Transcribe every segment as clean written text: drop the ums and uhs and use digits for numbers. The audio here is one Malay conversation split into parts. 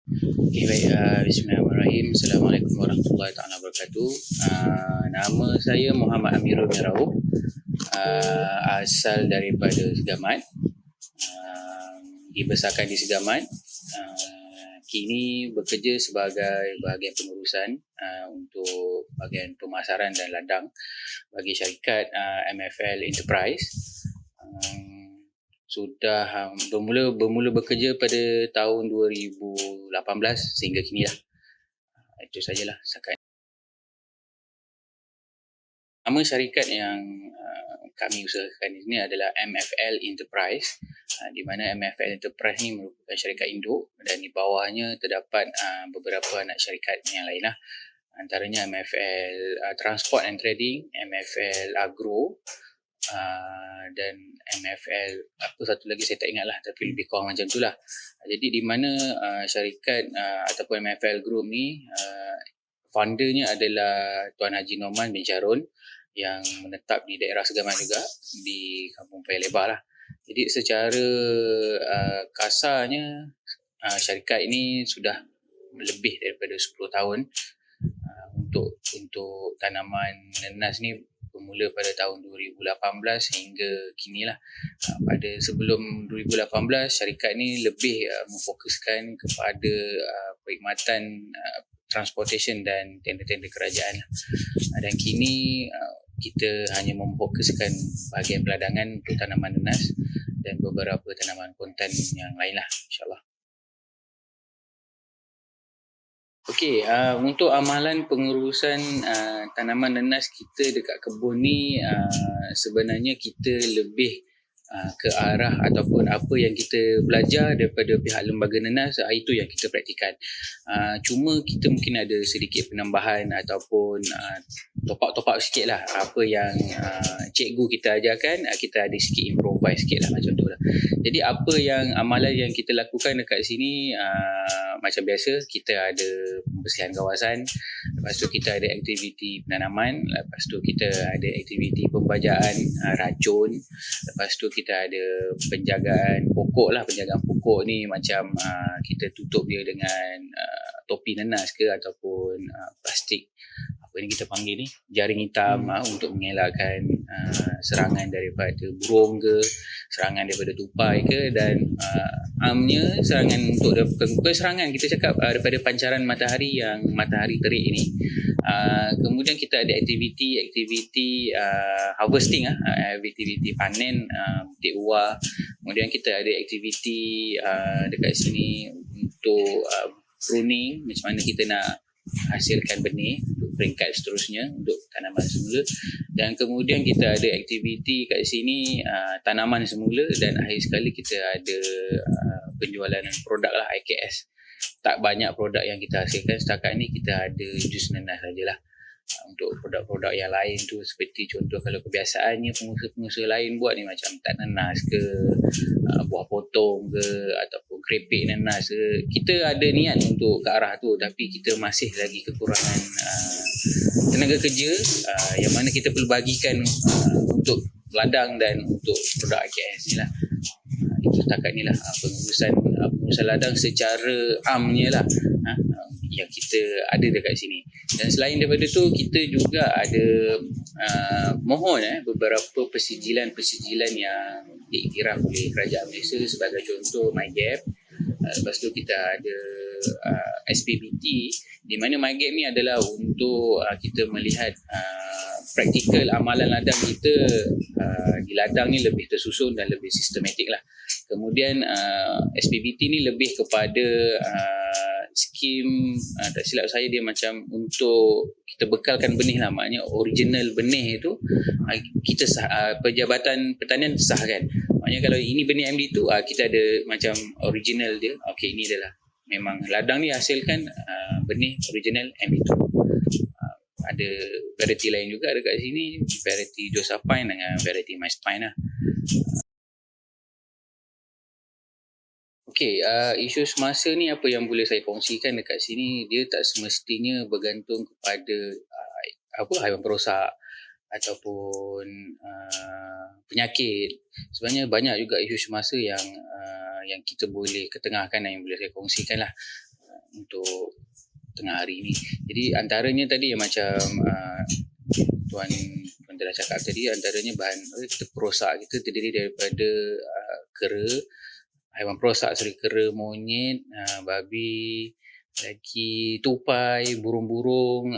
Okay, baik. Bismillahirrahmanirrahim. Assalamualaikum warahmatullahi taala wabarakatuh. Nama saya Muhammad Amirul Miraub. Asal daripada Segamat. Dibesarkan di Segamat. Kini bekerja sebagai bahagian pengurusan untuk bahagian pemasaran dan ladang bagi syarikat MFL Enterprise. Sudah bermula bekerja pada tahun 2018 sehingga kini lah. Itu sajalah setakat. Nama syarikat yang kami usahakan ini adalah MFL Enterprise, di mana MFL Enterprise ni merupakan syarikat induk dan di bawahnya terdapat beberapa anak syarikat yang lain lah. Antaranya MFL Transport and Trading, MFL Agro, dan MFL apa satu lagi saya tak ingat lah, tapi lebih kurang macam tu lah. Jadi di mana syarikat ataupun MFL Group ni foundernya adalah Tuan Haji Norman bin Syarun yang menetap di daerah Segamat juga, di Kampung Paya Lebar lah. Jadi secara kasarnya syarikat ini sudah lebih daripada 10 tahun untuk tanaman nenas ni bermula pada tahun 2018 hingga kini lah. Pada sebelum 2018 syarikat ni lebih memfokuskan kepada perkhidmatan transportation dan tender-tender kerajaan lah. Dan kini kita hanya memfokuskan bahagian peladangan untuk tanaman nenas dan beberapa tanaman kontan yang lain lah, insyaAllah. Okey, untuk amalan pengurusan tanaman nenas kita dekat kebun ni, sebenarnya kita lebih ke arah ataupun apa yang kita belajar daripada pihak lembaga nenas, itu yang kita praktikan. Cuma kita mungkin ada sedikit penambahan ataupun top up sikit lah apa yang cikgu kita ajarkan, kita ada sikit improvise sikit lah macam tu lah. Jadi apa yang amalan yang kita lakukan dekat sini, macam biasa kita ada pembersihan kawasan, lepas tu kita ada aktiviti penanaman, lepas tu kita ada aktiviti pembajaan racun, lepas tu kita ada penjagaan pokok lah. Penjagaan pokok ni macam kita tutup dia dengan topi nenas ke ataupun plastik, apa ni kita panggil ni, jaring hitam, untuk mengelakkan serangan daripada burung ke, serangan daripada tupai ke, dan amnya serangan untuk bukan serangan, kita cakap daripada pancaran matahari yang matahari terik ni. Kemudian kita ada aktiviti harvesting, aktiviti panen petik uar. Kemudian kita ada aktiviti dekat sini untuk pruning, macam mana kita nak hasilkan benih untuk peringkat seterusnya untuk tanaman semula. Dan kemudian kita ada aktiviti kat sini tanaman semula, dan akhir sekali kita ada penjualan produk lah, IKS. Tak banyak produk yang kita hasilkan setakat ni, kita ada jus nenas sajalah. Untuk produk-produk yang lain tu, seperti contoh kalau kebiasaannya pengusaha-pengusaha lain buat ni macam tat nenas ke, buah potong ke, ataupun keripik nenas ke, kita ada niat untuk ke arah tu, tapi kita masih lagi kekurangan tenaga kerja yang mana kita perlu bagikan untuk ladang dan untuk produk IKS ni lah. Itu setakat ni lah pengurusan ladang secara amnya lah yang kita ada dekat sini. Dan selain daripada tu, kita juga ada mohon beberapa persijilan yang diiktiraf oleh kerajaan Malaysia, sebagai contoh MyGap. Lepas tu kita ada SPBT, di mana MyGap ni adalah untuk kita melihat praktikal amalan ladang kita di ladang ni lebih tersusun dan lebih sistematik lah. Kemudian SPBT ni lebih kepada skim, tak silap saya dia macam untuk kita bekalkan benih lah, maknanya original benih itu kita Perjabatan Pertanian sahkan. Maknanya kalau ini benih MD2, kita ada macam original dia. Okey, ini adalah memang ladang ni hasilkan benih original MD2. Ada variety lain juga dekat sini, variety Josephine dengan variety MySpine lah. Okey, isu semasa ni apa yang boleh saya kongsikan dekat sini, dia tak semestinya bergantung kepada haiwan perosak ataupun penyakit. Sebenarnya banyak juga isu semasa yang kita boleh ketengahkan dan yang boleh saya kongsikan lah. untuk tengah hari ni. Jadi antaranya tadi yang macam Tuan telah cakap tadi, antaranya bahan perosak kita terdiri daripada kera, haiwan perosak seperti kera, monyet, babi, lagi tupai, burung-burung,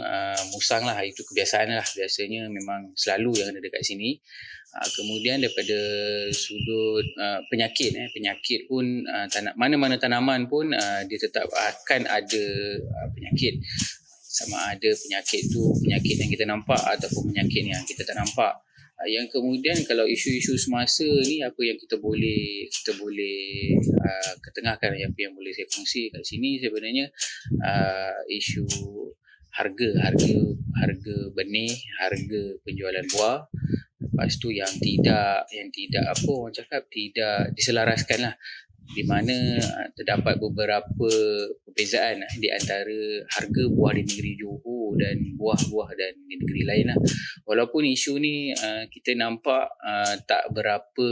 musang lah. Itu kebiasaan lah, biasanya memang selalu yang ada dekat sini. Kemudian daripada sudut penyakit pun mana-mana tanaman pun dia tetap akan ada penyakit. Sama ada penyakit tu penyakit yang kita nampak ataupun penyakit yang kita tak nampak. Yang kemudian kalau isu-isu semasa ni, apa yang kita boleh ketengahkan, apa yang boleh saya kongsi kat sini sebenarnya isu harga benih, harga penjualan buah. Lepas tu yang tidak apa orang cakap, tidak diselaraskan lah, di mana terdapat beberapa perbezaan di antara harga buah di negeri Johor dan buah-buah dan di negeri lain lah. Walaupun isu ni kita nampak tak berapa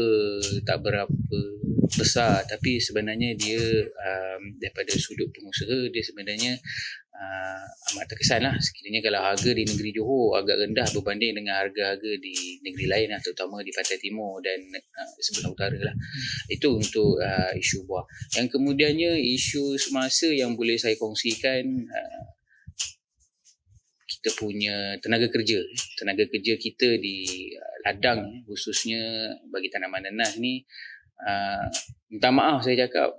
besar, tapi sebenarnya dia daripada sudut pengusaha, dia sebenarnya amat terkesan lah sekiranya kalau harga di negeri Johor agak rendah berbanding dengan harga-harga di negeri lain lah, terutama di Pantai Timur dan sebelah utara lah. Itu untuk isu buah. Yang kemudiannya isu semasa yang boleh saya kongsikan, kita punya tenaga kerja kita di ladang, khususnya bagi tanaman nanas ni, minta maaf saya cakap,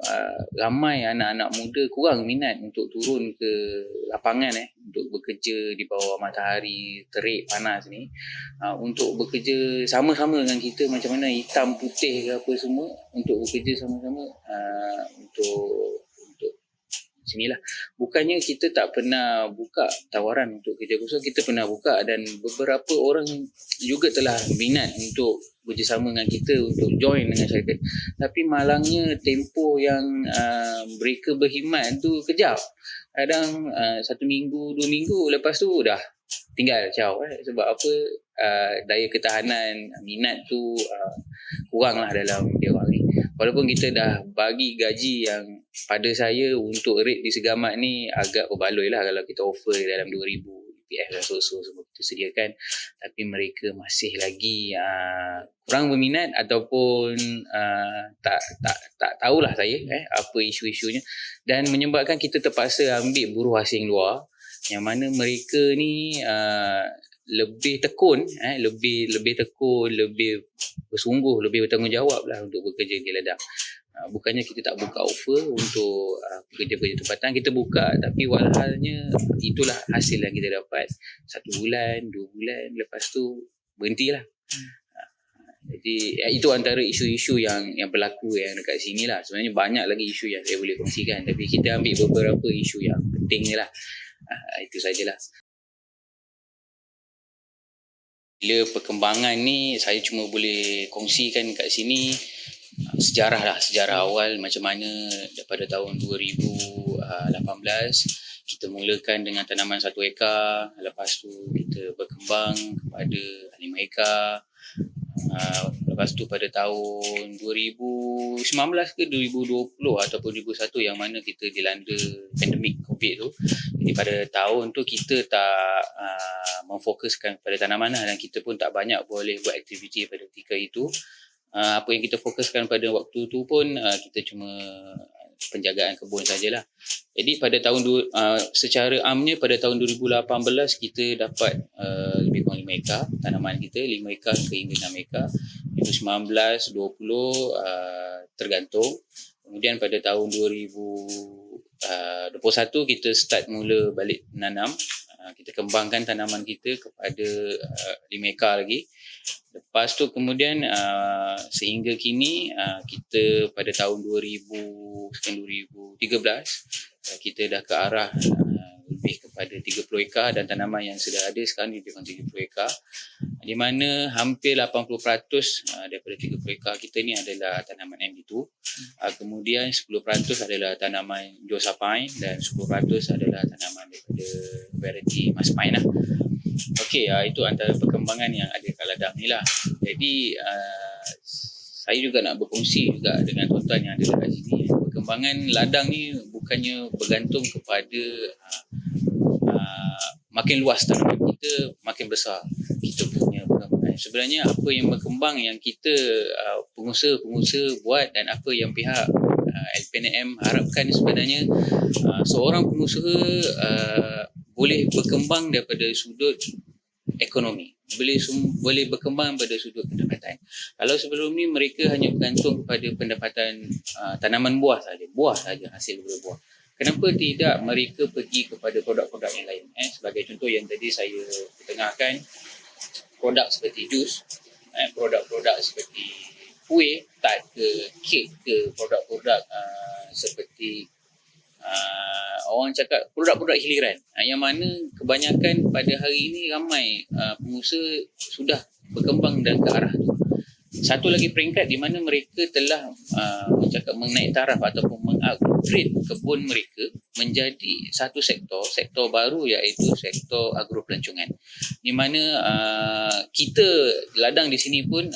ramai anak-anak muda kurang minat untuk turun ke lapangan untuk bekerja di bawah matahari terik panas ni, untuk bekerja sama-sama dengan kita, macam mana hitam putih ke apa semua, untuk bekerja sama-sama untuk sinilah. Bukannya kita tak pernah buka tawaran untuk kerja kosong, kita pernah buka dan beberapa orang juga telah minat untuk bekerjasama dengan kita untuk join dengan syarikat. Tapi malangnya tempoh yang mereka berkhidmat tu kejap. Kadang 1 minggu, 2 minggu, lepas tu dah tinggal caw. Sebab apa? Daya ketahanan minat tu kurang lah dalam dia orang ni. Walaupun kita dah bagi gaji yang pada saya untuk rate di Segamat ni agak berbaloi lah kalau kita offer dalam 2,000 UPF dan so semua kita sediakan, tapi mereka masih lagi kurang berminat ataupun tak tahulah saya apa isu-isunya, dan menyebabkan kita terpaksa ambil buruh asing luar yang mana mereka ni lebih tekun, lebih tekun, lebih bersungguh, lebih bertanggungjawab lah untuk bekerja di ladang. Bukannya kita tak buka offer untuk pekerja-pekerja tempatan, kita buka, tapi walhalnya itulah hasil yang kita dapat 1 bulan, 2 bulan, lepas tu berhentilah. Jadi itu antara isu-isu yang berlaku yang dekat sini lah. Sebenarnya banyak lagi isu yang saya boleh kongsikan, tapi kita ambil beberapa isu yang penting ni lah. Itu sajalah. Bila perkembangan ni, saya cuma boleh kongsikan kat sini sejarah awal macam mana daripada tahun 2018 kita mulakan dengan tanaman 1 ekar, lepas tu kita berkembang kepada 5 ekar, lepas tu pada tahun 2019 ke 2020 ataupun 2021 yang mana kita dilanda pandemik COVID tu. Jadi pada tahun tu kita tak memfokuskan pada tanaman lah, dan kita pun tak banyak boleh buat aktiviti pada ketika itu. Apa yang kita fokuskan pada waktu tu pun kita cuma penjagaan kebun sajalah. Jadi pada tahun secara amnya pada tahun 2018 kita dapat lebih kurang 5 ekar tanaman kita, 5 ekar sehingga 6 ekar. 2019, 20 tergantung. Kemudian pada tahun 2021 kita start mula balik nanam. Kita kembangkan tanaman kita kepada 5 ekar lagi. Lepas tu kemudian sehingga kini kita pada tahun 2013 kita dah ke arah lebih kepada 30 ekar, dan tanaman yang sudah ada sekarang lebih kurang 30 ekar, di mana hampir 80% daripada 30 ekar kita ni adalah tanaman MD2. Kemudian 10% adalah tanaman Josephine dan 10% adalah tanaman daripada variety Mas Pine lah. Okey, itu antara perkembangan yang ada kat ladang ni lah. Jadi saya juga nak berkongsi juga dengan tuan-tuan yang ada dekat sini. perkembangan ladang ni bukannya bergantung kepada makin luas tanaman kita, makin besar kita punya perkembangan. Sebenarnya apa yang berkembang yang kita pengusaha-pengusaha buat dan apa yang pihak LPNM harapkan sebenarnya seorang pengusaha boleh berkembang daripada sudut ekonomi, boleh berkembang pada sudut pendapatan. Kalau sebelum ni mereka hanya bergantung kepada pendapatan tanaman buah saja hasil daripada buah. Kenapa tidak mereka pergi kepada produk-produk yang lain? Sebagai contoh yang tadi saya ketengahkan, produk seperti jus, produk-produk seperti kuih, tart ke, kek ke, produk-produk seperti orang cakap produk-produk hiliran, yang mana kebanyakan pada hari ini ramai pengusaha sudah berkembang dan ke arah itu. Satu lagi peringkat di mana mereka telah menaik taraf ataupun mengupgrade kebun mereka menjadi satu sektor baru, iaitu sektor agropelancongan, di mana kita ladang di sini pun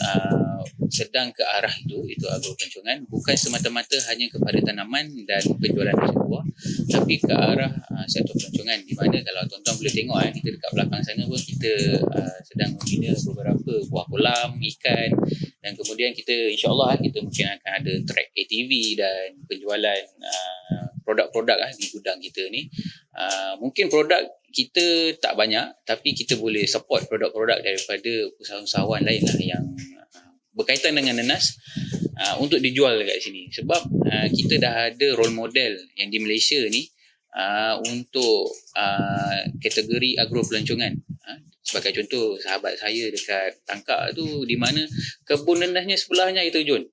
sedang ke arah itu agropelancongan, bukan semata-mata hanya kepada tanaman dan penjualan hasil buah, tapi ke arah sektor pelancongan, di mana kalau tuan-tuan boleh tengok kita dekat belakang sana pun kita sedang membina beberapa buah kolam ikan, dan kemudian kita insya-Allah kita mungkin akan ada track ATV dan penjualan produk-produk di gudang kita ni. Mungkin produk kita tak banyak, tapi kita boleh support produk-produk daripada usahawan lain lah yang berkaitan dengan nenas untuk dijual dekat sini. Sebab kita dah ada role model yang di Malaysia ni untuk kategori agropelancongan. Sebagai contoh, sahabat saya dekat Tangkak tu, di mana kebun nenasnya sebelahnya air terjun.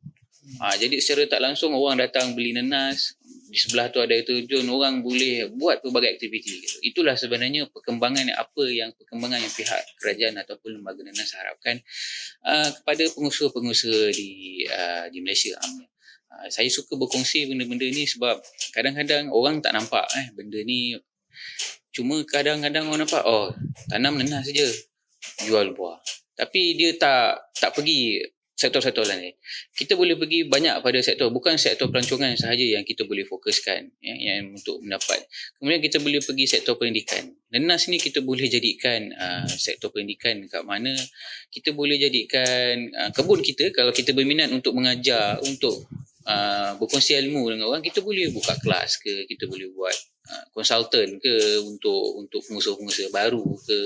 Jadi secara tak langsung orang datang beli nenas, di sebelah tu ada air terjun, orang boleh buat pelbagai aktiviti. Itulah sebenarnya perkembangan yang pihak kerajaan ataupun lembaga nenas harapkan kepada pengusaha-pengusaha di Malaysia amnya. Saya suka berkongsi benda-benda ni sebab kadang-kadang orang tak nampak benda ni. Cuma kadang-kadang orang nampak, tanam nenas saja, jual buah. Tapi dia tak pergi sektor-sektor lain. Kita boleh pergi banyak pada sektor, bukan sektor pelancongan sahaja yang kita boleh fokuskan yang untuk mendapat. Kemudian kita boleh pergi sektor pendidikan. Nenas ni kita boleh jadikan sektor pendidikan, kat mana kita boleh jadikan kebun kita, kalau kita berminat untuk mengajar, untuk berkongsi ilmu dengan orang, kita boleh buka kelas ke, kita boleh buat konsultan ke untuk pengusaha-pengusaha baru ke,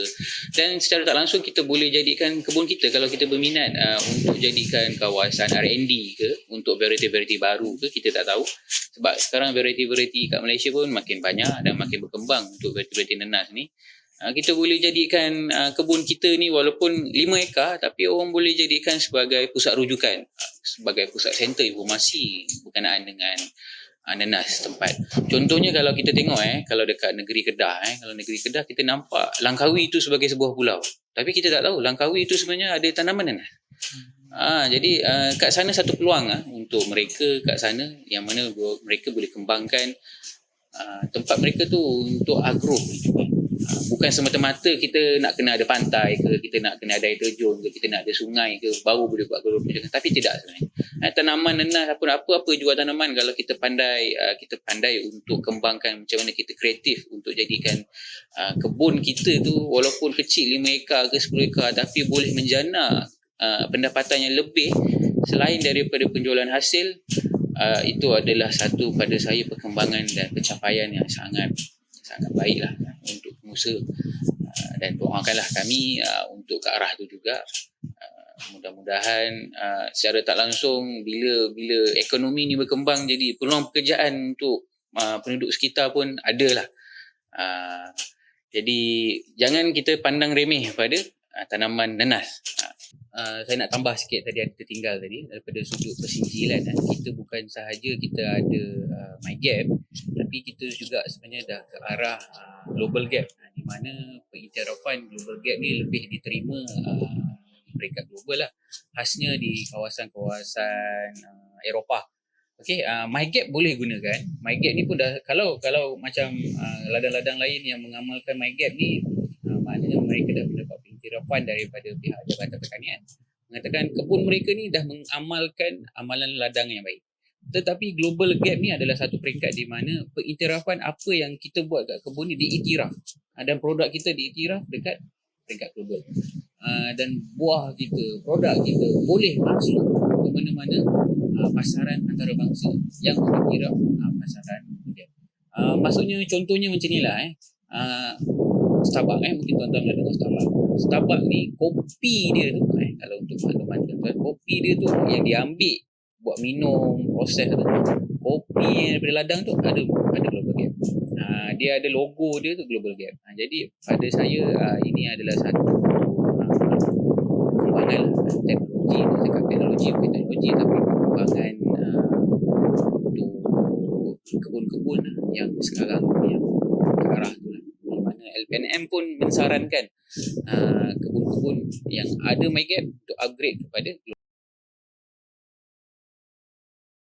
dan secara tak langsung kita boleh jadikan kebun kita, kalau kita berminat untuk jadikan kawasan R&D ke, untuk variety-variety baru ke, kita tak tahu. Sebab sekarang variety-variety kat Malaysia pun makin banyak dan makin berkembang untuk variety-variety nenas ni. Kita boleh jadikan kebun kita ni walaupun 5 ekar, tapi orang boleh jadikan sebagai pusat rujukan, sebagai pusat center informasi berkenaan dengan nenas tempat. Contohnya kalau kita tengok kalau dekat negeri Kedah, kita nampak Langkawi itu sebagai sebuah pulau, tapi kita tak tahu Langkawi itu sebenarnya ada tanaman nenas. Jadi kat sana satu peluang untuk mereka kat sana, yang mana mereka boleh kembangkan tempat mereka tu untuk agro juga. Bukan semata-mata kita nak kena ada pantai ke, kita nak kena ada air terjun ke, kita nak ada sungai ke, baru boleh buat agro. Tapi tidak sebenarnya. Tanaman nenas apa juga tanaman, kalau kita pandai untuk kembangkan macam mana kita kreatif untuk jadikan kebun kita tu walaupun kecil 5 ekar ke 10 ekar, tapi boleh menjana pendapatan yang lebih selain daripada penjualan hasil. Itu adalah satu pada saya perkembangan dan pencapaian yang sangat baiklah untuk pengusaha, dan doakanlah kami untuk ke arah itu juga. Mudah-mudahan secara tak langsung bila ekonomi ni berkembang, jadi peluang pekerjaan untuk penduduk sekitar pun adalah. Jadi jangan kita pandang remeh pada tanaman nenas. Saya nak tambah sikit, tadi ada tertinggal tadi daripada sudut persinjilan. Kita bukan sahaja kita ada MyGap, tapi kita juga sebenarnya dah ke arah Global Gap, di mana pengiktirafan Global Gap ni lebih diterima di peringkat global lah, khasnya di kawasan-kawasan Eropah. MyGap boleh gunakan. MyGap ni pun dah, kalau macam ladang-ladang lain yang mengamalkan MyGap ni, maknanya mereka dah mendapat pengiktirafan daripada pihak Jabatan Pertanian, mengatakan kebun mereka ni dah mengamalkan amalan ladang yang baik. Tetapi global gap ni adalah satu peringkat di mana pengiktirafan apa yang kita buat kat kebun ni diiktiraf. Dan produk kita diiktiraf dekat peringkat global. Dan buah kita, produk kita boleh masuk ke mana-mana pasaran antarabangsa yang berkira pasaran dia. Maksudnya contohnya macam inilah Starbucks mungkin tuan-tuan ada dengar Starbucks. Starbucks ni kopi dia tu kalau untuk makluman tuan-tuan, kopi dia tu yang diambil buat minum, proses tu, kopi yang daripada ladang tu ada global gap. Dia ada logo dia tu global gap. Jadi pada saya ini adalah satu perkembangan teknologi, cakap teknologi bukan teknologi tapi perkembangan untuk kebun-kebun yang sekarang yang ke arah tu lah. Di mana LPNM pun mensarankan kebun-kebun yang ada MyGap untuk upgrade kepada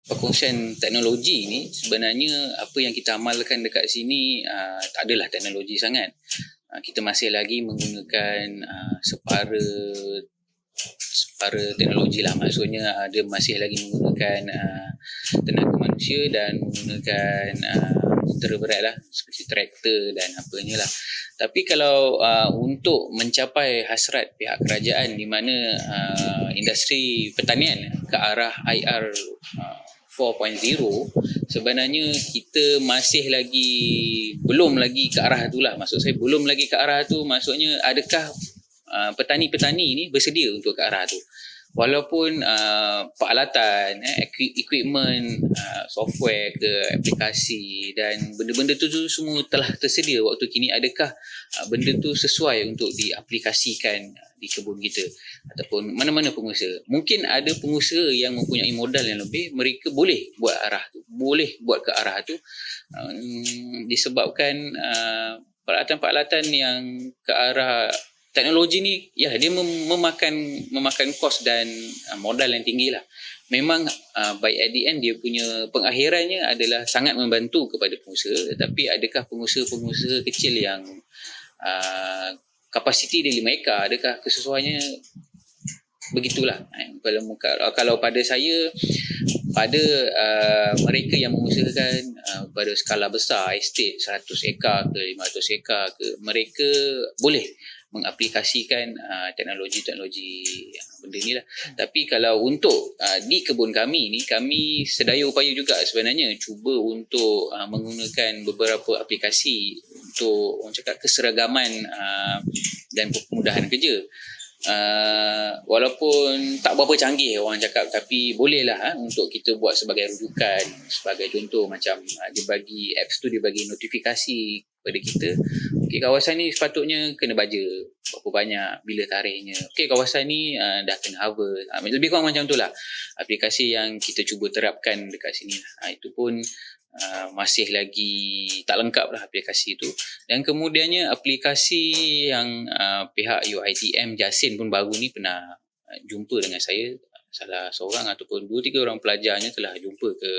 perkongsian teknologi ni. Sebenarnya apa yang kita amalkan dekat sini tak adalah teknologi sangat. Kita masih lagi menggunakan separa teknologi lah. Maksudnya dia masih lagi menggunakan tenaga manusia dan menggunakan tentera berat lah, seperti traktor dan apanya lah. Tapi kalau untuk mencapai hasrat pihak kerajaan di mana industri pertanian ke arah IR 4.0, sebenarnya kita masih lagi belum lagi ke arah tu lah. Maksud saya belum lagi ke arah tu, maksudnya adakah petani-petani ni bersedia untuk ke arah tu. Walaupun peralatan, equipment, software ke aplikasi dan benda-benda tu semua telah tersedia waktu kini, adakah benda tu sesuai untuk diaplikasikan di kebun kita ataupun mana-mana pengusaha? Mungkin ada pengusaha yang mempunyai modal yang lebih, mereka boleh buat ke arah tu disebabkan peralatan-peralatan yang ke arah teknologi ni dia memakan kos dan modal yang tinggi lah. Memang by at the end dia punya pengakhirannya adalah sangat membantu kepada pengusaha, tetapi adakah pengusaha-pengusaha kecil yang kapasiti dia 5 ekar, adakah kesesuaiannya begitulah. Kalau pada saya, pada mereka yang mengusahakan pada skala besar, estate 100 ekar ke 500 ekar ke, mereka boleh mengaplikasikan teknologi-teknologi benda ni lah. Tapi kalau untuk di kebun kami ni, kami sedaya upaya juga sebenarnya cuba untuk menggunakan beberapa aplikasi untuk orang cakap keseragaman dan kemudahan kerja. Walaupun tak berapa canggih orang cakap, tapi bolehlah untuk kita buat sebagai rujukan. Sebagai contoh macam dia bagi apps tu, dia bagi notifikasi kepada kita, okey, kawasan ni sepatutnya kena baja berapa banyak, bila tarikhnya, okey, kawasan ni dah kena harvest, lebih kurang macam tu lah aplikasi yang kita cuba terapkan dekat sini lah. Itu pun masih lagi tak lengkap lah aplikasi itu. Dan kemudiannya aplikasi yang pihak UiTM Jasin pun baru ni pernah jumpa dengan saya, salah seorang ataupun 2-3 orang pelajarnya telah jumpa ke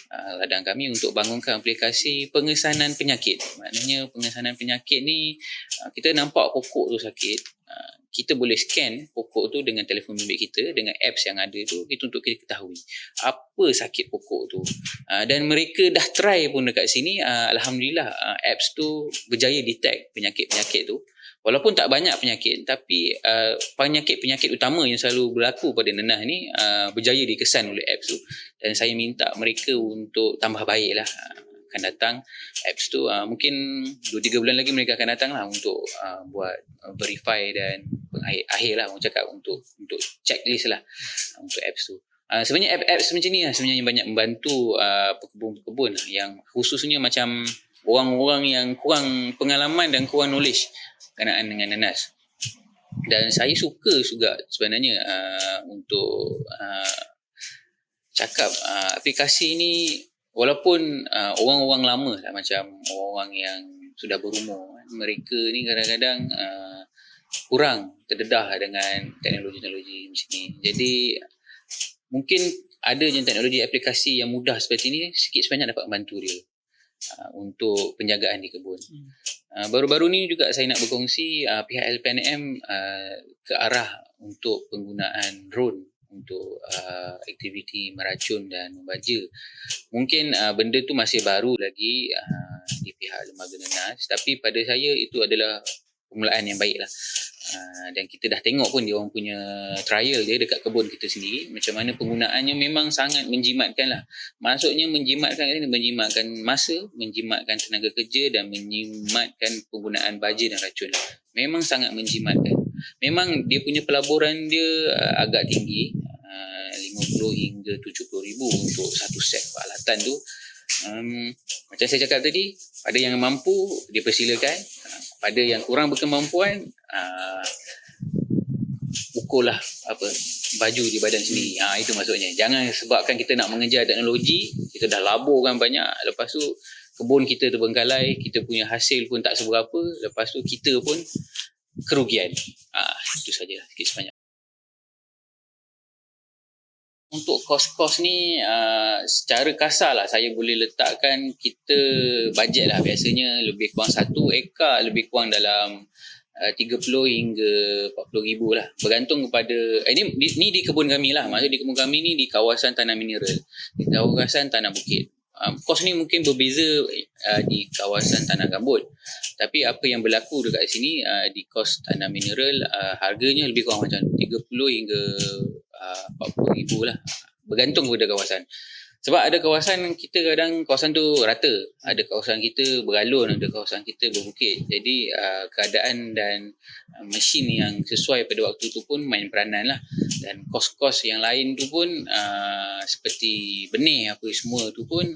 ladang kami untuk bangunkan aplikasi pengesanan penyakit. Maknanya pengesanan penyakit ni, kita nampak pokok tu sakit, kita boleh scan pokok tu dengan telefon bimbit kita, dengan apps yang ada tu, itu untuk kita ketahui apa sakit pokok tu. Dan mereka dah try pun dekat sini, alhamdulillah apps tu berjaya detect penyakit-penyakit tu. Walaupun tak banyak penyakit, tapi penyakit-penyakit utama yang selalu berlaku pada nenah ni berjaya dikesan oleh apps tu. Dan saya minta mereka untuk tambah baik lah, akan datang apps tu, mungkin 2-3 bulan lagi mereka akan datang lah untuk buat verify dan akhir lah orang cakap, untuk checklist lah untuk apps tu. Sebenarnya apps macam ni lah sebenarnya banyak membantu pekebun-pekebun yang khususnya macam orang-orang yang kurang pengalaman dan kurang knowledge berkenaan dengan nanas. Dan saya suka juga sebenarnya untuk cakap aplikasi ni, walaupun orang-orang lama lah, macam orang yang sudah berumur, mereka ni kadang-kadang kurang terdedah dengan teknologi-teknologi macam ni. Jadi mungkin ada je teknologi aplikasi yang mudah seperti ni, sikit sebanyak dapat membantu dia untuk penjagaan di kebun. Baru-baru ni juga saya nak berkongsi, pihak LPNM ke arah untuk penggunaan drone untuk aktiviti meracun dan membaja. Mungkin benda tu masih baru lagi di pihak lembaga NAS, tapi pada saya itu adalah permulaan yang baik lah. Dan kita dah tengok pun dia orang punya trial dia dekat kebun kita sendiri, macam mana penggunaannya memang sangat menjimatkan lah. Maksudnya menjimatkan masa, menjimatkan tenaga kerja dan menjimatkan penggunaan baja dan racun. Memang sangat menjimatkan. Memang dia punya pelaburan dia agak tinggi, 50 hingga 70 ribu untuk satu set peralatan tu. Macam saya cakap tadi, pada yang mampu dipersilakan, pada yang kurang berkemampuan ukurlah baju di badan sendiri. Itu maksudnya. Jangan sebabkan kita nak mengejar teknologi, kita dah laburkan banyak, lepas tu kebun kita terbengkalai, kita punya hasil pun tak seberapa, lepas tu kita pun kerugian. Itu sajalah sikit sebanyak. Untuk kos-kos ni secara kasar lah saya boleh letakkan kita bajet lah, biasanya lebih kurang 1 ekar lebih kurang dalam 30 hingga 40 ribu lah, bergantung kepada ni di kebun kami lah. Maksudnya di kebun kami ni di kawasan tanah mineral, di kawasan tanah bukit. Kos ni mungkin berbeza di kawasan tanah gambut, tapi apa yang berlaku dekat sini di kos tanah mineral, harganya lebih kurang macam 30 hingga 40 ribu lah, bergantung kepada kawasan. Sebab ada kawasan kita kadang kawasan tu rata, ada kawasan kita beralun, ada kawasan kita berbukit. Jadi keadaan dan mesin yang sesuai pada waktu tu pun main peranan lah. Dan kos-kos yang lain tu pun seperti benih apa semua tu pun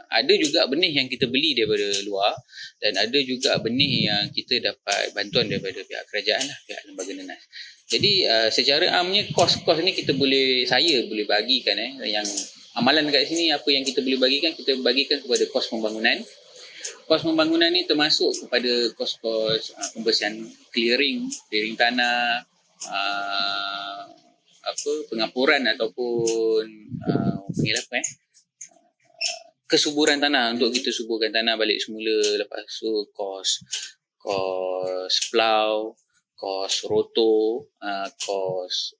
ada juga benih yang kita beli daripada luar, dan ada juga benih yang kita dapat bantuan daripada pihak kerajaan lah, pihak lembaga NAS. Jadi secara amnya kos-kos ni saya boleh bagikan yang amalan dekat sini, apa yang kita boleh bagikan, kita bagikan kepada kos pembangunan. Kos pembangunan ni termasuk kepada kos-kos pembersihan clearing tanah, pengapuran ataupun kesuburan tanah, untuk kita suburkan tanah balik semula. Lepas tu kos plau, kos roto, kos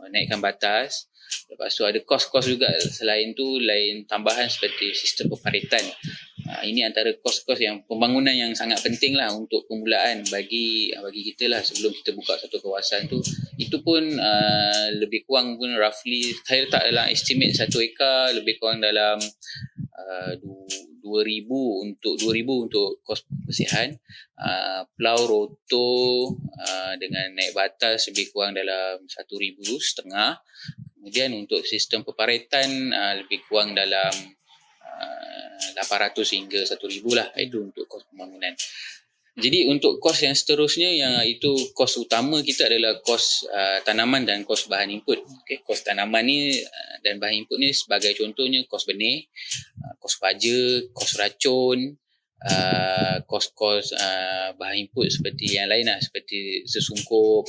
naikkan batas. Lepas tu ada kos-kos juga selain tu, lain tambahan seperti sistem peparitan. Ini antara kos-kos yang pembangunan yang sangat penting lah untuk permulaan bagi kita lah sebelum kita buka satu kawasan tu. Itu pun lebih kurang pun roughly saya letak dalam estimate 1 ekar lebih kurang dalam 2,000 untuk kos pembersihan. Plau roto dengan naik batas lebih kurang dalam 1,500. Kemudian untuk sistem peparitan lebih kurang dalam 800 hingga 1,000 lah. Itu untuk kos pembangunan. Jadi untuk kos yang seterusnya, yang itu kos utama kita adalah kos tanaman dan kos bahan input. Okay, kos tanaman ni dan bahan input ni sebagai contohnya kos benih, kos baja, kos racun, kos-kos bahan input seperti yang lain lah, seperti sesungkup,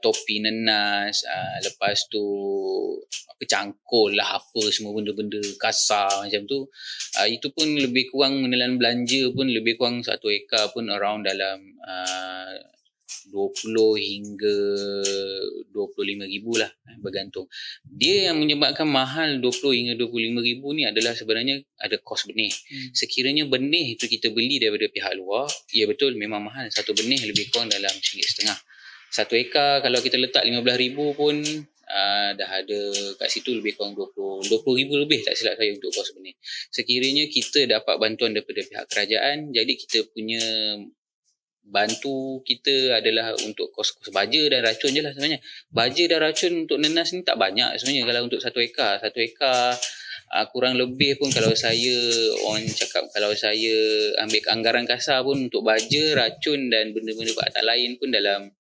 topi nenas, lepas tu cangkul lah, apa semua benda-benda kasar macam tu. Itu pun lebih kurang menelan belanja pun lebih kurang 1 ekar pun around dalam 20 hingga 25 ribu lah, bergantung. Dia yang menyebabkan mahal 20 hingga 25 ribu ni adalah sebenarnya ada kos benih. Sekiranya benih itu kita beli daripada pihak luar, ya betul memang mahal. Satu benih lebih kurang dalam RM1.5. 1 ekar kalau kita letak 15,000 pun dah ada kat situ lebih kurang 20 ribu lebih tak silap saya untuk kos benih. Sekiranya kita dapat bantuan daripada pihak kerajaan, jadi kita punya bantu kita adalah untuk kos-kos baja dan racun je lah sebenarnya. Baja dan racun untuk nenas ni tak banyak sebenarnya kalau untuk 1 ekar. 1 ekar kurang lebih pun kalau saya ambil anggaran kasar pun untuk baja, racun dan benda-benda peralatan lain pun dalam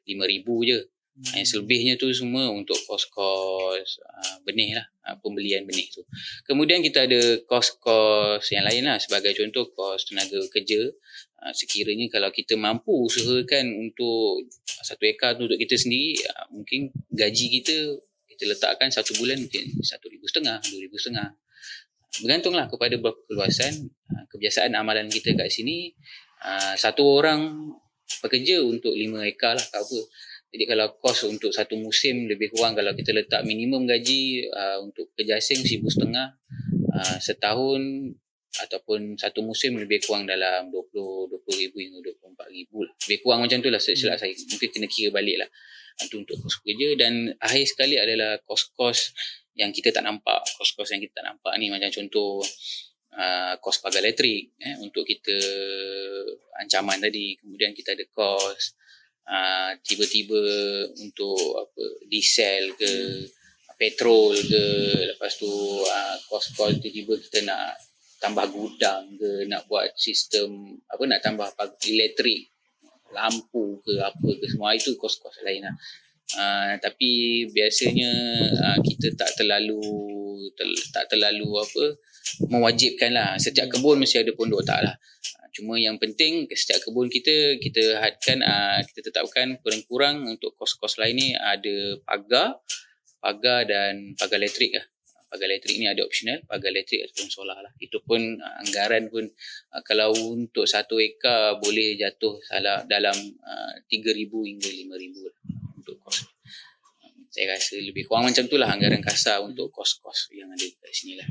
5,000 je. Yang selebihnya tu semua untuk kos-kos benih lah, pembelian benih tu. Kemudian kita ada kos-kos yang lain lah, sebagai contoh kos tenaga kerja. Sekiranya kalau kita mampu usahakan untuk 1 ekar tu untuk kita sendiri, mungkin gaji kita letakkan 1 bulan mungkin RM1,500, RM2,500. Bergantunglah kepada berapa keluasan. Kebiasaan amalan kita kat sini, 1 orang bekerja untuk 5 ekar lah, tak apa. Jadi kalau kos untuk satu musim lebih kurang kalau kita letak minimum gaji untuk kerja asing 1,500 setahun ataupun satu musim lebih kurang dalam 20 ribu hingga 24 ribu lah. Lebih kurang macam tu lah silap saya. Mungkin kena kira balik lah. Itu untuk kos kerja. Dan akhir sekali adalah kos-kos yang kita tak nampak. Kos-kos yang kita tak nampak ni macam contoh kos pagar elektrik untuk kita ancaman tadi. Kemudian kita ada kos tiba-tiba untuk diesel ke petrol ke, lepas tu kos-kos tiba-tiba kita nak tambah gudang ke, nak buat sistem nak tambah elektrik, lampu ke apa ke, semua itu kos-kos lain lah. Tapi biasanya kita tak terlalu mewajibkan lah. Setiap kebun mesti ada pondok, tak lah. Cuma yang penting setiap kebun kita hadkan, kita tetapkan kurang-kurang untuk kos-kos lain ni ada pagar dan pagar elektrik lah. Pagar elektrik ni ada optional, pagar elektrik ataupun solar lah. Itu pun anggaran pun kalau untuk 1 ekar boleh jatuh dalam 3,000 hingga 5,000 lah untuk kos. Saya rasa lebih kurang macam tu lah anggaran kasar untuk kos-kos yang ada kat sini lah.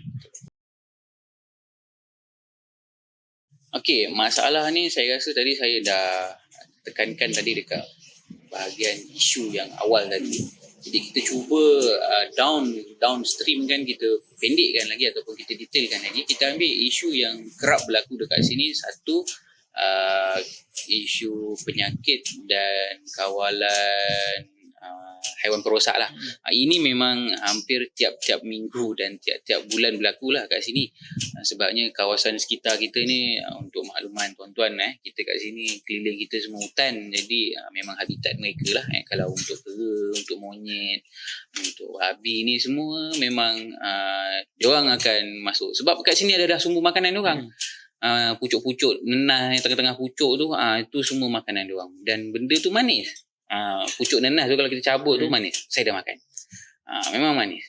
Okey, masalah ni saya rasa tadi saya dah tekankan tadi dekat bahagian isu yang awal tadi. Jadi kita cuba downstream kan, kita pendekkan lagi ataupun kita detailkan lagi. Kita ambil isu yang kerap berlaku dekat sini. Satu, isu penyakit dan kawalan haiwan perosak lah. Ini memang hampir tiap-tiap minggu dan tiap-tiap bulan berlaku lah kat sini. Sebabnya kawasan sekitar kita ni, untuk makluman tuan-tuan, kita kat sini keliling kita semua hutan. Jadi memang habitat mereka lah. Kalau untuk kera, untuk monyet, untuk babi ni semua memang diorang akan masuk. Sebab kat sini ada dah sumber makanan diorang. Pucuk-pucuk nenas yang tengah-tengah pucuk tu, itu semua makanan diorang. Dan benda tu manis. Pucuk nenas tu kalau kita cabut tu manis. Saya dah makan. Memang manis.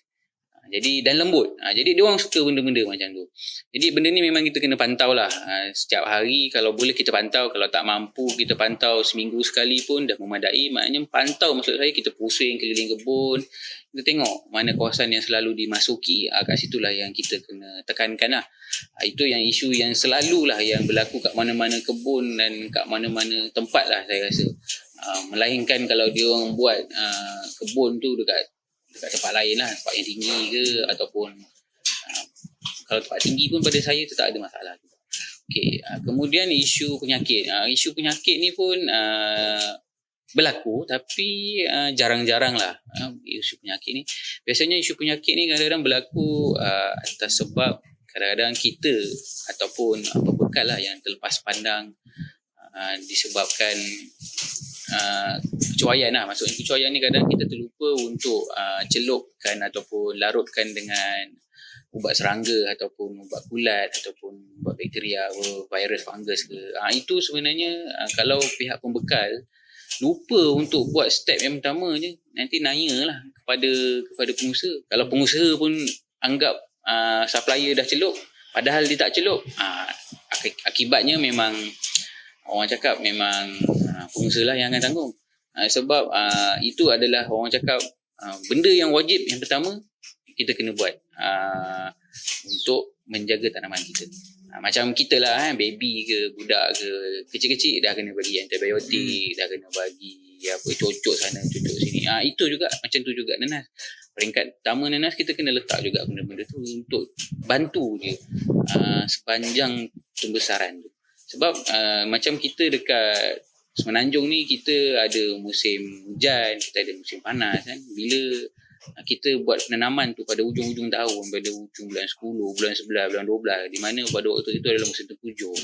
Jadi dan lembut. Jadi dia orang suka benda-benda macam tu. Jadi benda ni memang kita kena pantau lah. Setiap hari kalau boleh kita pantau. Kalau tak mampu kita pantau seminggu sekali pun dah memadai. Maknanya pantau, maksud saya kita pusing keliling kebun. Kita tengok mana kawasan yang selalu dimasuki. Kat situlah yang kita kena tekankan lah. Itu yang isu yang selalu lah yang berlaku kat mana-mana kebun dan kat mana-mana tempat lah saya rasa. Melainkan kalau dia orang buat kebun tu dekat tempat lain lah, tempat yang tinggi ke, ataupun kalau tempat tinggi pun pada saya tu tak ada masalah. Okay. Kemudian isu penyakit. Isu penyakit ni pun berlaku tapi jarang-jarang lah. Isu penyakit ni, biasanya isu penyakit ni kadang-kadang berlaku atas sebab kadang-kadang kita ataupun pembekal lah yang terlepas pandang, disebabkan kecuaian lah. Maksudnya kecuaian ni kadang kita terlupa untuk celupkan ataupun larutkan dengan ubat serangga ataupun ubat kulat ataupun ubat bakteria, virus, fungus ke. Itu sebenarnya kalau pihak pembekal lupa untuk buat step yang pertama je, nanti nanyalah kepada pengusaha. Kalau pengusaha pun anggap supplier dah celup padahal dia tak celup, akibatnya memang orang cakap memang pengusaha lah yang akan tanggung. Sebab itu adalah orang cakap benda yang wajib yang pertama kita kena buat untuk menjaga tanaman kita. Macam kita lah, baby ke budak ke kecil-kecil dah kena bagi antibiotik, dah kena bagi cocok sana cocok sini. Itu juga macam tu juga nenas. Peringkat pertama nenas kita kena letak juga benda-benda tu untuk bantu dia sepanjang pembesaran tu. Sebab macam kita dekat Semenanjung ni, kita ada musim hujan, kita ada musim panas kan. Bila kita buat penanaman tu pada hujung-hujung tahun, pada hujung bulan 10, bulan 11, bulan 12, di mana pada waktu itu adalah musim tengkujuh.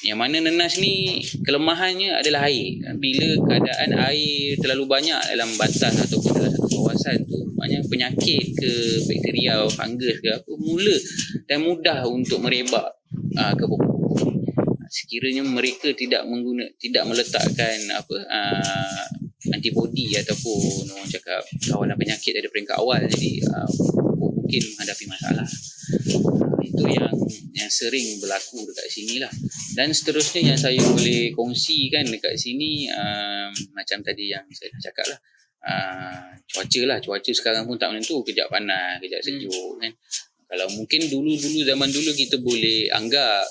Yang mana nenas ni kelemahannya adalah air. Bila keadaan air terlalu banyak dalam batas ataupun dalam satu kawasan tu, maknanya penyakit ke bakteria, fungus ke apa mula dan mudah untuk merebak ke pokok. Sekiranya mereka tidak meletakkan antibody ataupun orang cakap kawalan penyakit dari peringkat awal, jadi mungkin menghadapi masalah. Itu yang sering berlaku dekat sini lah. Dan seterusnya yang saya boleh kongsikan dekat sini, macam tadi yang saya dah cakap lah, cuaca sekarang pun tak menentu, kejap panas, kejap sejuk kan. Kalau mungkin zaman dulu kita boleh anggap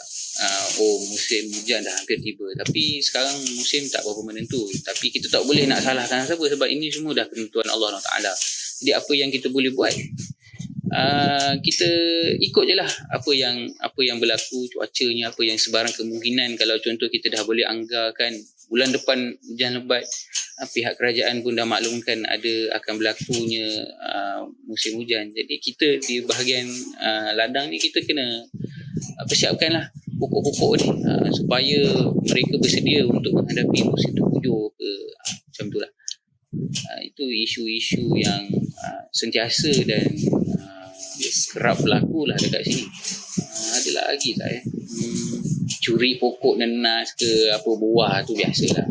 musim hujan dah hampir tiba, tapi sekarang musim tak berapa menentu. Tapi kita tak boleh nak salahkan siapa, sebab ini semua dah ketentuan Allah Taala. Jadi apa yang kita boleh buat, kita ikut je lah apa yang berlaku cuacanya, apa yang sebarang kemungkinan. Kalau contoh kita dah boleh anggarkan bulan depan hujan lebat, pihak kerajaan pun dah maklumkan akan berlakunya musim hujan. Jadi kita di bahagian ladang ni kita kena persiapkanlah pokok-pokok ni supaya mereka bersedia untuk menghadapi musim terhujur ke, macam tu lah. Itu isu-isu yang sentiasa dan kerap berlaku lah dekat sini. Ada lagi tak curi pokok nenas ke apa, buah tu biasalah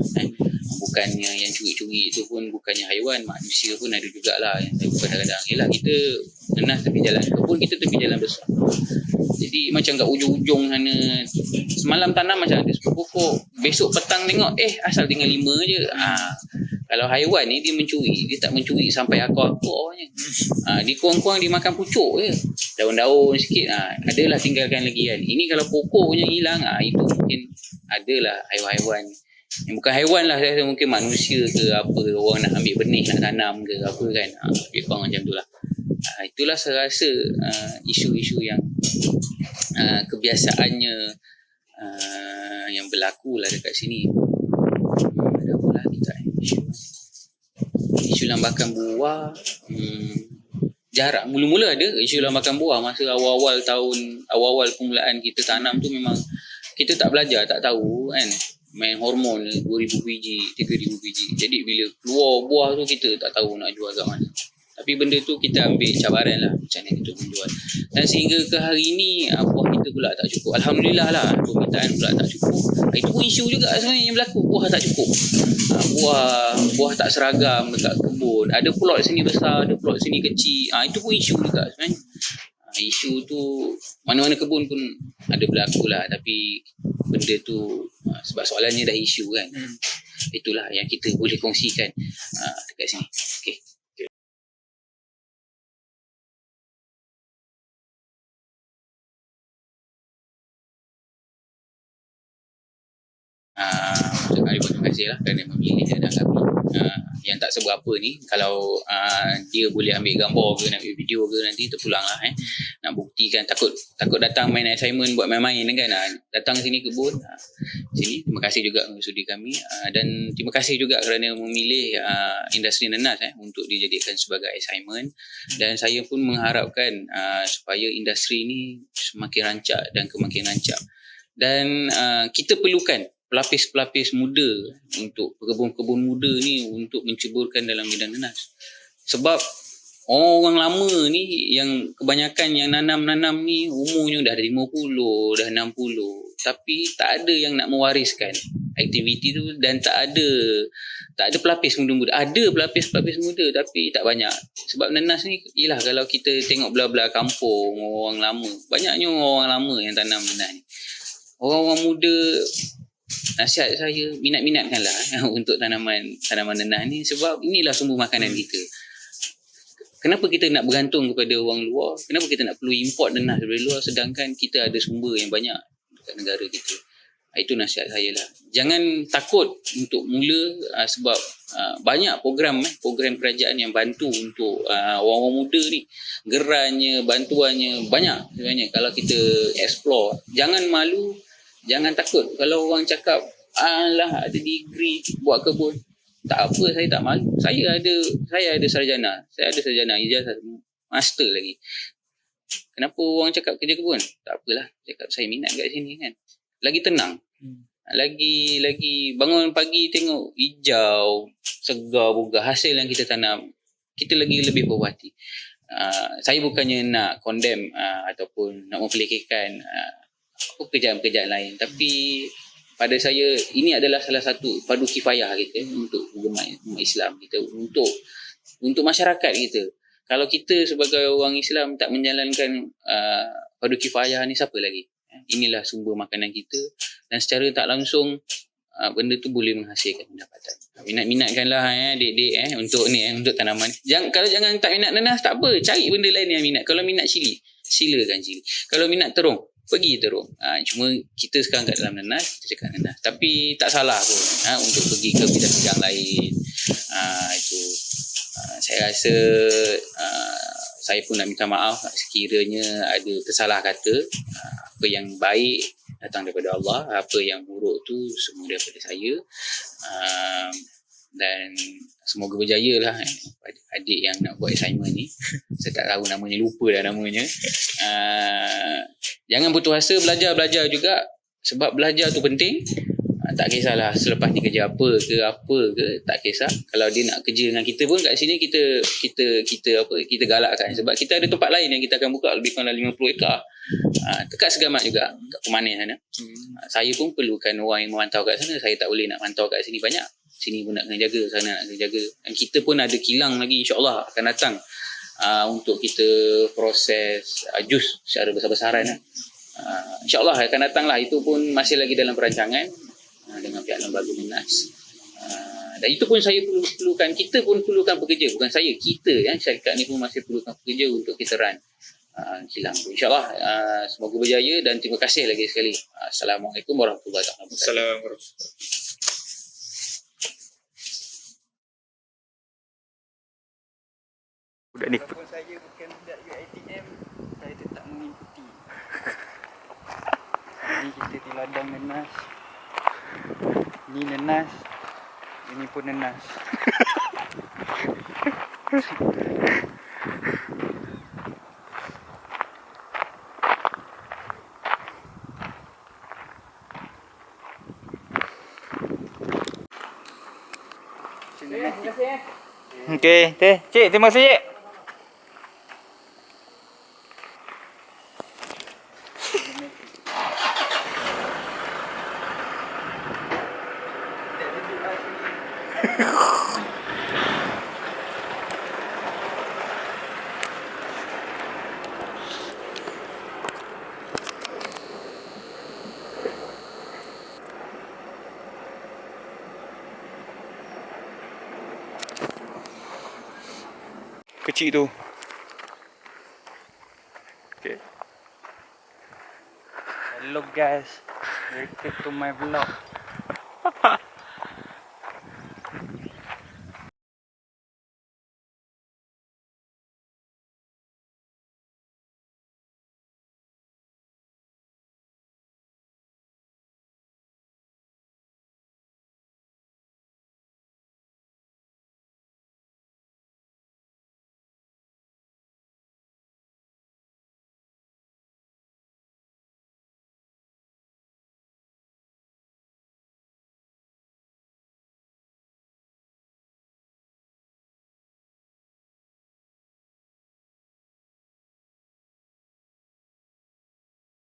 bukannya yang curi-curi itu pun bukannya haiwan, manusia pun ada jugalah yang kadang-kadang yelah kita nenas tepi jalan kebun, kita tepi jalan besar. Jadi macam kat ujung-ujung sana, semalam tanam macam ada 10 pokok, besok petang tengok asal tinggal 5 je. Kalau haiwan ni dia mencuri, dia tak mencuri sampai akar-akarnya. Dia kurang-kurang dia makan pucuk je, daun-daun sikit, adalah tinggalkan lagi kan. Ini kalau pokoknya hilang, itu mungkin adalah haiwan-haiwan yang bukan haiwan lah, saya rasa mungkin manusia ke apa, orang nak ambil benih nak tanam ke apa kan, lebih kurang macam tu lah. Itulah saya rasa isu-isu yang kebiasaannya yang berlaku lah dekat sini. Ada apa lagi tak isu lambakan buah? Jarang. Mula-mula ada isu lambakan buah masa awal-awal permulaan kita tanam tu, memang kita tak belajar, tak tahu kan, main hormon 2,000 biji, 3,000 biji. Jadi bila keluar buah tu kita tak tahu nak jual kat mana. Tapi benda tu kita ambil cabaran lah macam mana kita menjual. Dan sehingga ke hari ini buah kita pula tak cukup. Alhamdulillah lah, permintaan pula tak cukup. Itu pun isu juga sebenarnya yang berlaku, buah tak cukup. Buah tak seragam dekat kebun. Ada plot sini besar, ada plot sini kecil. Itu pun isu juga sebenarnya. Isu tu mana-mana kebun pun ada berlaku lah. Tapi benda tu sebab soalannya dah isu kan. Itulah yang kita boleh kongsikan dekat sini. Okay. Terima kasih lah kerana memilih dan kami yang tak seberapa ni. Kalau dia boleh ambil gambar ke, nak ambil video ke, nanti terpulang lah nak buktikan. Takut datang main assignment buat main-main kan, datang sini kebun sini. Terima kasih juga sudi kami dan terima kasih juga kerana memilih industri nenas untuk dijadikan sebagai assignment. Dan saya pun mengharapkan supaya industri ni semakin rancak dan kemakin rancak. Dan kita perlukan pelapis-pelapis muda untuk pekebun-kebun muda ni untuk menceburkan dalam bidang nenas. Sebab orang lama ni yang kebanyakan yang nanam-nanam ni umurnya dah 50, dah 60, tapi tak ada yang nak mewariskan aktiviti tu, dan tak ada pelapis muda-muda. Ada pelapis-pelapis muda tapi tak banyak. Sebab nenas ni ialah kalau kita tengok belah-belah kampung orang lama, banyaknya orang lama yang tanam nenas ni. Orang-orang muda, nasihat saya minat-minatkanlah untuk tanaman nenas ni, sebab inilah sumber makanan kita. Kenapa kita nak bergantung kepada orang luar? Kenapa kita nak perlu import nenas dari luar sedangkan kita ada sumber yang banyak dekat negara kita? Itu nasihat saya lah. Jangan takut untuk mula sebab banyak program kerajaan yang bantu untuk orang-orang muda ni. Gerannya, bantuannya banyak sebenarnya kalau kita explore. Jangan malu, jangan takut. Kalau orang cakap alah ada degree buat kebun, tak apa, saya tak malu. Saya ada sarjana. Saya ada sarjana, ijazah master lagi. Kenapa orang cakap kerja kebun? Tak apalah, cakap saya minat kat sini kan. Lagi tenang. Lagi bangun pagi tengok hijau, segar, bugar hasil yang kita tanam, kita lagi lebih puas hati. Saya bukannya nak condemn ataupun nak memperlekehkan pekerjaan-pekerjaan lain, tapi pada saya ini adalah salah satu fardu kifayah kita untuk umat Islam kita, untuk masyarakat kita. Kalau kita sebagai orang Islam tak menjalankan fardu kifayah ni, siapa lagi? inilah sumber makanan kita, dan secara tak langsung benda tu boleh menghasilkan pendapatan. Minat-minatkanlah adik-adik untuk ni untuk tanaman. Kalau jangan tak minat nanas tak apa, cari benda lain yang minat. Kalau minat cili, silakan cili. Kalau minat terung, pergi terung. Cuma kita sekarang kat dalam nanas, kita cakap nanas. Tapi tak salah pun untuk pergi ke bidang-bidang lain. Itu saya rasa saya pun nak minta maaf sekiranya ada tersalah kata. Apa yang baik datang daripada Allah, apa yang buruk tu semua daripada saya. Dan semoga berjaya lah adik yang nak buat assignment ni. Saya tak tahu namanya, lupa dah namanya. Jangan putus asa, belajar juga, sebab belajar tu penting. Tak kisahlah selepas ni kerja apa ke, tak kisah. Kalau dia nak kerja dengan kita pun kat sini kita galakkan, sebab kita ada tempat lain yang kita akan buka lebih kurang 50 ekar dekat Segamat juga, kat Kumanis sana. Saya pun perlukan orang yang memantau kat sana. Saya tak boleh nak mantau kat sini banyak. Sini pun nak kena jaga, sana nak kena jaga. Dan kita pun ada kilang lagi insya-Allah akan datang untuk kita proses jus secara besar-besaran. InsyaAllah akan datang lah. Itu pun masih lagi dalam perancangan dengan pihak Lembaga Minas. Dan itu pun saya perlukan, kita pun perlukan pekerja, bukan saya, kita syarikat ni pun masih perlukan pekerja untuk kita run kilang tu. InsyaAllah semoga berjaya dan terima kasih lagi sekali. Assalamualaikum warahmatullahi wabarakatuh. Assalamualaikum. Budak ni walaupun saya bukan budak UiTM, saya tetap mengikuti. Ini kita di ladang nanas. Ini nanas. Ini pun nanas. Terima kasih. okey, cik, terima kasih cik. Kecil tu. Okay. Hello guys, welcome to my vlog.